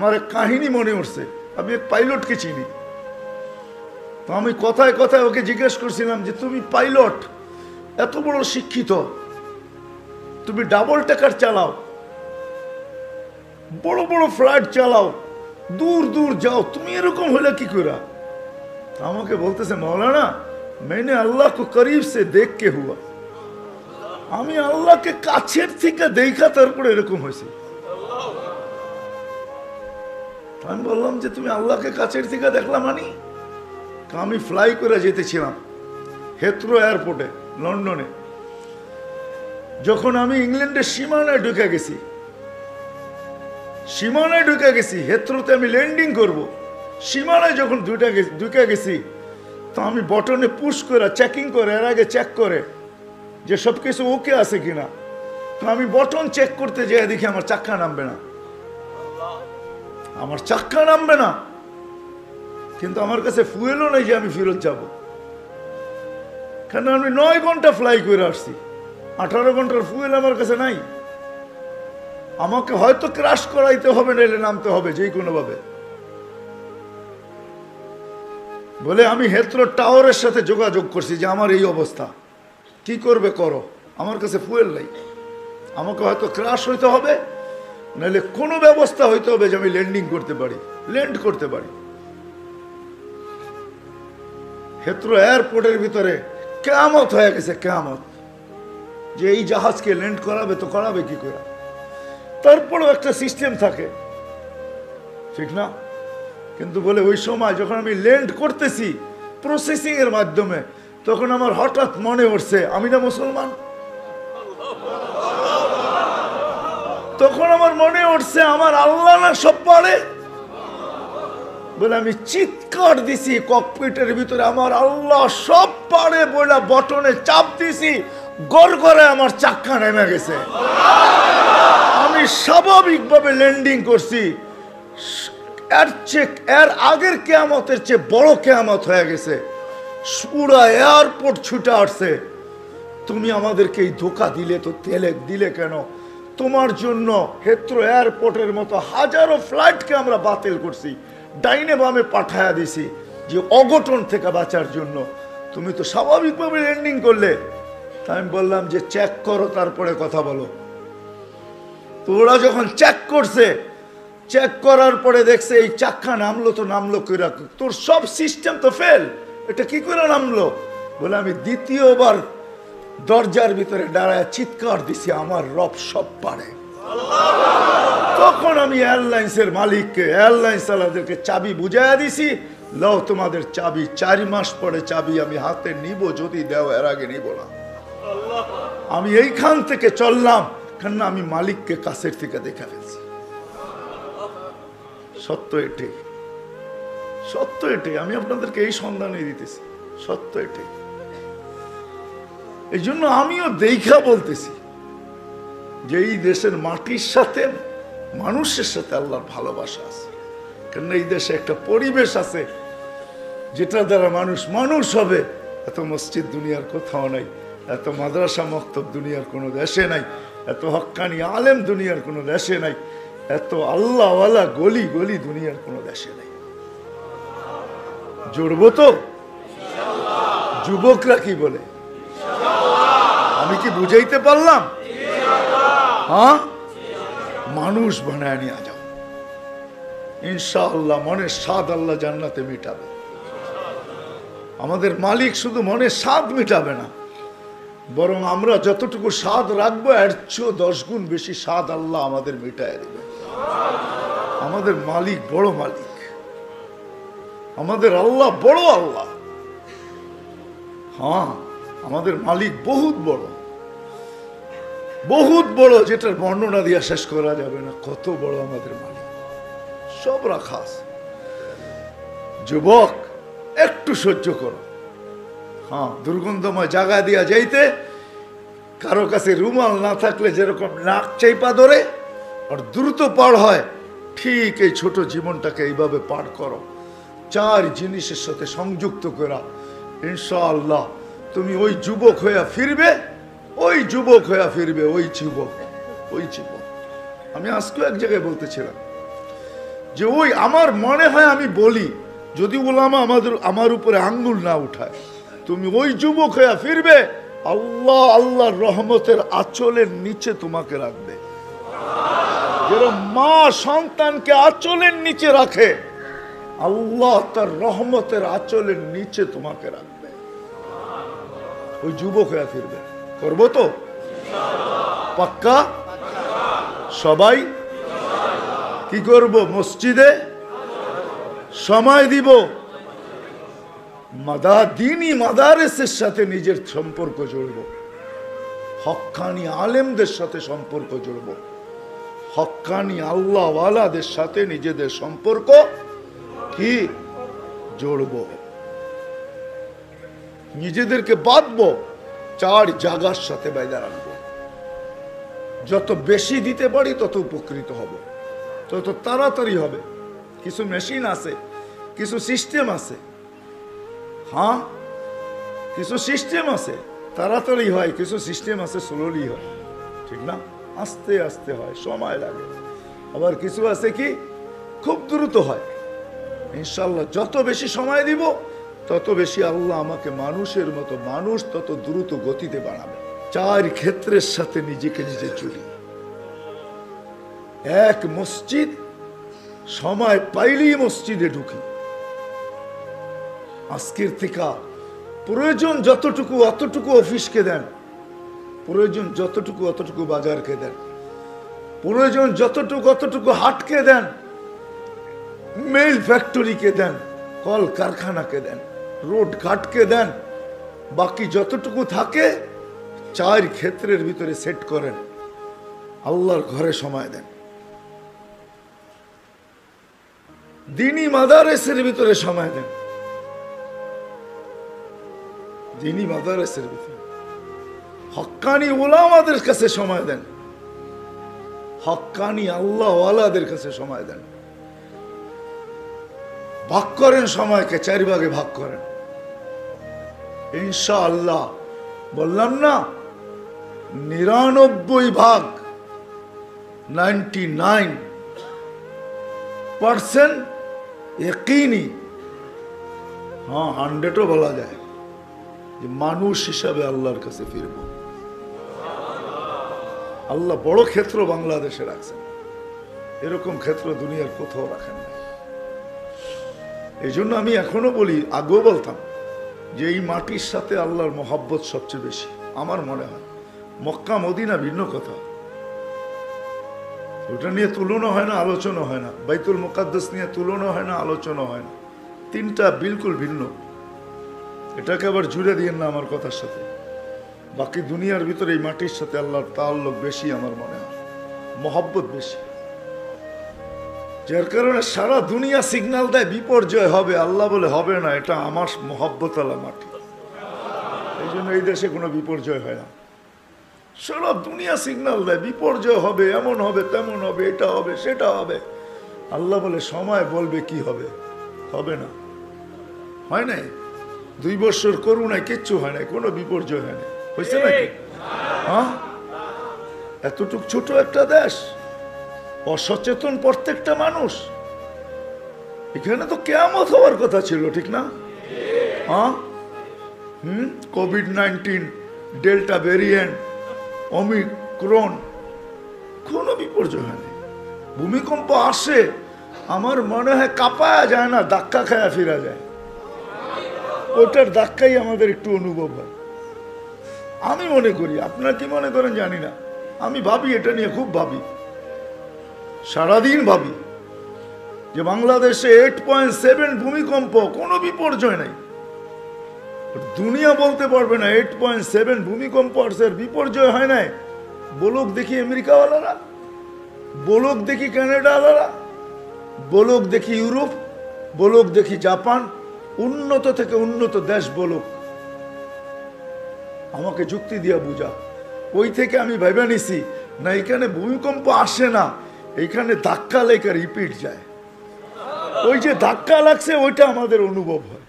আমার এক কাহিনী মনে উঠছে। আমি এক পাইলটকে চিনি, তো আমি কথায় কথায় ওকে জিজ্ঞেস করছিলাম যে তুমি পাইলট, এত বড় শিক্ষিত, তুমি ডাবল টেকার চালাও, বড় বড় ফ্লাইট চালাও, দূর দূর যাও, তুমি এরকম হলে কি করে? আমাকে বলতেছে মৌলানা मैंने अल्लाह को करीब से देख के हुआ, আমি আল্লাহকে কাছের থেকে দেখা তারপরে এরকম হয়েছে। আমি বললাম যে তুমি আল্লাহকে কাছের থেকে দেখলাম? মানে আমি ফ্লাই করে যেতেছিলাম হেথ্রো এয়ারপোর্টে লন্ডনে। যখন আমি ইংল্যান্ডের সীমানায় ঢুকে গেছি, হেথ্রোতে আমি ল্যান্ডিং করব, সীমানায় যখন ঢুকে গেছি, তো আমি বটনে পুশ করে চেকিং করে, এর আগে চেক করে যে সব কিছু ওকে আছে কিনা। তো আমি বটন চেক করতে যেয়ে দেখি আমার চাক্কা নামবে না, কিন্তু আমার কাছে ফুয়েলও নেই যে আমি ফেরত যাব, কারণ আমি 9 ঘন্টা ফ্লাই করে আসছি, 18 ঘন্টার ফুয়েল আমার কাছে নাই। আমাকে হয়তো ক্রাশ করাইতে হবে, নাইলে নামতে হবে যে কোনো ভাবে। বলে আমি হেথ্রো টাওয়ারের সাথে যোগাযোগ করছি যে আমার এই অবস্থা, কি করবে করো, আমার কাছে ফুয়েল নাই, আমাকে হয়তো ক্রাশ হইতে হবে, নাহলে কোনো ব্যবস্থা হইতে হবে যে আমি ল্যান্ড করতে পারি। হেথ্রো এয়ারপোর্টের ভিতরে কিয়ামত হয়ে গেছে, কিয়ামত, যে এই জাহাজকে ল্যান্ড করাবে তো করাবে কি করে। তারপরেও একটা সিস্টেম থাকে, ঠিক না? কিন্তু বলে ওই সময় যখন আমি ল্যান্ড করতেছি প্রসেসিং এর মাধ্যমে, তখন আমার হঠাৎ মনে উঠছে আমি না মুসলমান। তখন আমার মনে উঠছে আমার আল্লাহ না সব পারে। বলে আমি চিৎকার দিছি ককপিটের ভিতরে, আমার আল্লাহ সব পারে বলে বটনে চাপ দিছি, গড়গড়ে আমার চাক্কা নেমে গেছে। আমি স্বাভাবিকভাবে ল্যান্ডিং করছি, এর আগের কিয়ামতের চেয়ে বড় কিয়ামত হয়ে গেছে। পুরা এয়ারপোর্ট ছুটে আসছে, তুমি আমাদেরকে এই ধোকা দিলে তো দিলে কেন? তোমার জন্য হেথ্রো এয়ারপোর্টের মতো হাজারো ফ্লাইটকে আমরা বাতিল করছি, ডাইনে বামে পাঠায়া দিছি যে অঘটন থেকে বাঁচার জন্য। তুমি তো স্বাভাবিকভাবে ল্যান্ডিং করলে। তাই আমি বললাম যে চেক করো, তারপরে কথা বলো। তো ওরা যখন চেক করছে, চেক করার পরে দেখছে এই চাক্কা নামলো কইরা, তোর সব সিস্টেম তো ফেল, এটা কি করে নামলো? বলে আমি দ্বিতীয়বার দরজার ভিতরে দাঁড়ায় চিৎকার দিছি আমার রব সব পারে। তখন আমি এয়ারলাইন্সের মালিককে, এয়ারলাইন্স চালাদেরকে চাবি বুঝাইয়া দিছি, লও তোমাদের চাবি, 4 মাস পরে চাবি আমি হাতে নিব, যদি দেও, এর আগে নিব না। আমি এইখান থেকে চললাম, কেন আমি মালিককে কাছের থেকে দেখা ফেলছি। সত্য এটাই, আমি আপনাদেরকে এই সন্ধানে দিতেছি, সত্য এটাই। এই জন্য আমিও দেখা বলতেছি যে এই দেশের মাটির সাথে, মানুষের সাথে আল্লাহর ভালোবাসা আছে। কেন এই দেশে একটা পরিবেশ আছে যেটা দ্বারা মানুষ হবে। এত মসজিদ দুনিয়ার কোথাও নাই, এত মাদ্রাসা মক্তব দুনিয়ার কোনো দেশে নাই, এত হক্কানি আলেম দুনিয়ার কোনো দেশে নাই, এত আল্লাহওয়ালা গলি গলি দুনিয়ার কোনো দেশে নাই। জুড়বো তো? যুবকরা কি বলে? আমি কি বুঝাইতে পারলাম? হ্যাঁ, মানুষ বানায় নিয়ে যাও ইনশাআল্লাহ। মনের স্বাদ আল্লাহ জান্নাতে মিটাবে। আমাদের মালিক শুধু মনের স্বাদ মিটাবে না, বরং আমরা যতটুকু স্বাদ রাখবো এর চেয়েও 10 গুণ বেশি স্বাদ আল্লাহ আমাদের মিটায় দেবে। আমাদের মালিক বড় মালিক, আমাদের আল্লাহ বড় আল্লাহ। হ্যাঁ, আমাদের মালিক বহুত বড়, যেটার বর্ণনা দিয়া শেষ করা যাবে না। কত বড় আমাদের মালিক, সব রাখা আছে। যুবক, একটু সহ্য করো। হ্যাঁ, দুর্গন্ধময় জায়গা দিয়া যাইতে কারো কাছে রুমাল না থাকলে যেরকম নাক চাইপা ধরে আর দ্রুত পার হয়, ঠিক এই ছোট জীবনটাকে এইভাবে পার করো। 4 জিনিসের সাথে সংযুক্ত করা, ইনশাআল্লাহ তুমি ওই যুবক হইয়া ফিরবে। আমি আজকেও এক জায়গায় বলতেছিলাম যে ওই আমার মনে হয় আমি বলি, যদি ওলামা আমার উপরে আঙ্গুল না উঠায়, তুমি ওই যুবক হয়ে ফিরবে, আল্লাহ আল্লাহর রহমতের আঁচলের নিচে তোমাকে রাখবে। যেরকম মা সন্তানকে আঁচলের নিচে রাখে, আল্লাহ তার রহমতের আঁচলের নিচে তোমাকে রাখবে। ওই যুবক হয়ে ফিরবে। করবো তো পাক্কা? সবাই কি করব? মসজিদে সময় দিব, দিনী মাদারেসের সাথে নিজের সম্পর্ক জড়ব, হক্কানি আলেমদের সাথে সম্পর্ক জড়ব, হক্কানি আল্লাহওয়ালাদের সাথে নিজেদের সম্পর্ক কি জড়ব, নিজেদেরকে বাঁধবো, 4 জায়গার সাথে বাইদা রাখবো। যত বেশি দিতে পারি তত উপকৃত হব, তত তাড়াতাড়ি হবে। কিছু মেশিন আছে, কিছু সিস্টেম আছে, হ্যাঁ কিছু সিস্টেম আছে তাড়াতাড়ি হয়, কিছু সিস্টেম আছে স্লোলি হয়, ঠিক না? আস্তে আস্তে হয়, সময় লাগে। আবার কিছু আছে কি খুব দ্রুত হয়। ইনশাল্লাহ যত বেশি সময় দিব তত বেশি আল্লাহ আমাকে মানুষের মতো, মানুষ তত দ্রুত গতিতে বানাবে। 4 ক্ষেত্রের সাথে নিজেকে নিজে চলি। 1 মসজিদ, সময় পাইলেই মসজিদে ঢুকি। আজকের থেকে প্রয়োজন যতটুকু অতটুকু অফিসকে দেন, প্রয়োজন যতটুকু অতটুকু বাজারকে দেন, প্রয়োজন যতটুকু অতটুকু হাটকে দেন, মেইল ফ্যাক্টরিকে দেন, কল কারখানাকে দেন, রোড ঘাটকে দেন। বাকি যতটুকু থাকে 4 ক্ষেত্রের ভিতরে সেট করেন। আল্লাহর ঘরে সময় দেন, দিনী মাদারেসের ভিতরে সময় দেন, দিনী মাদারেসের ভিতরে হক্কানি উলামাদের কাছে সময় দেন, হক্কানি আল্লাহওয়ালাদের কাছে সময় দেন। ভাগ করেন সময়কে, 4 ভাগে ভাগ করেন। ইনশাআল্লাহ বললাম না, 99 ভাগ 99% ইয়াকিনি, হ্যাঁ 100ও বলা যায় যে মানুষ হিসাবে আল্লাহর কাছে ফিরব। আল্লাহ বড় ক্ষেত্র বাংলাদেশে রাখছেন, এরকম ক্ষেত্র দুনিয়ার কোথাও রাখেন না। এই জন্য আমি এখনো বলি, আগেও বলতাম যে এই মাটির সাথে আল্লাহর মহব্বত সবচেয়ে বেশি। আমার মনে হয় মক্কা মদিনা ভিন্ন কথা, ওটা নিয়ে তুলনা হয় না, আলোচনা হয় না। বাইতুল মুকাদ্দাস নিয়ে তুলনা হয় না, আলোচনা হয় না। 3টা বিলকুল ভিন্ন। এটাকে আবার জুড়ে দিয়েন না আমার কথার সাথে। বাকি দুনিয়ার ভিতরে এই মাটির সাথে আল্লাহর তাআল্লুক বেশি, আমার মনে হয় মহব্বত বেশি। যার কারণে সারা দুনিয়া সিগন্যাল দেয় বিপর্যয় হবে, আল্লাহ বলে হবে না, এটা আমার মহব্বত আলা মাটি। এই জন্য এই দেশে কোনো বিপর্যয় হয় না। সারা দুনিয়া সিগন্যাল দেয় বিপর্যয় হবে, এমন হবে, তেমন হবে, এটা হবে, সেটা হবে। আল্লাহ বলে সময় বলবে কি হবে, হবে না। হয় নাই 2 বছর করুণায় কিচ্ছু হয় নাই, কোনো বিপর্যয় হয় নাই, হয়েছে নাকি? হ্যাঁ, এতটুক ছোট একটা দেশ, অসচেতন প্রত্যেকটা মানুষ। এখানে তো কিয়ামত হওয়ার কথা ছিল, ঠিক না? হ্যাঁ, কোভিড-19, ডেল্টা ভ্যারিয়েন্ট, ওমিক্রন, কোনো বিপর্যয় হয়নি। ভূমিকম্প আসে, আমার মনে হয় কাঁপায়া যায় না, ধাক্কা খায়া ফিরা যায়। ওটার ধাক্কাই আমাদের একটু অনুভব হয়। আমি মনে করি, আপনারা কি মনে করেন জানি না, আমি ভাবি, এটা নিয়ে খুব ভাবি, সারাদিন ভাবি যে বাংলাদেশে 8.7 ভূমিকম্প, কোনো বিপর্যয় নাই। দুনিয়া বলতে পারবে না 8.7 ভূমিকম্প আসছে, বিপর্যয় হয় নাই। বলুক দেখি আমেরিকাওয়ালারা, বলুক দেখি কানাডাওয়ালারা, বলুক দেখি ইউরোপ, বলুক দেখি জাপান, উন্নত থেকে উন্নত দেশ বলুক। আমাকে যুক্তি দিয়া বুঝা। ওই থেকে আমি ভাইবা নিছি না, এখানে ভূমিকম্প আসে না, এখানে ধাক্কা লেখা রিপিট যায়। ওই যে ধাক্কা লাগছে ওইটা আমাদের অনুভব হয়,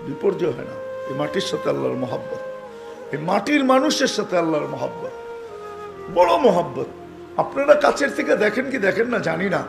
বিপর্যয় হয় না। এই মাটির সাথে আল্লাহর মহব্বত, এই মাটির মানুষের সাথে আল্লাহর মহব্বত, বড় মহব্বত। আপনারা কাছের থেকে দেখেন কি দেখেন না জানি না,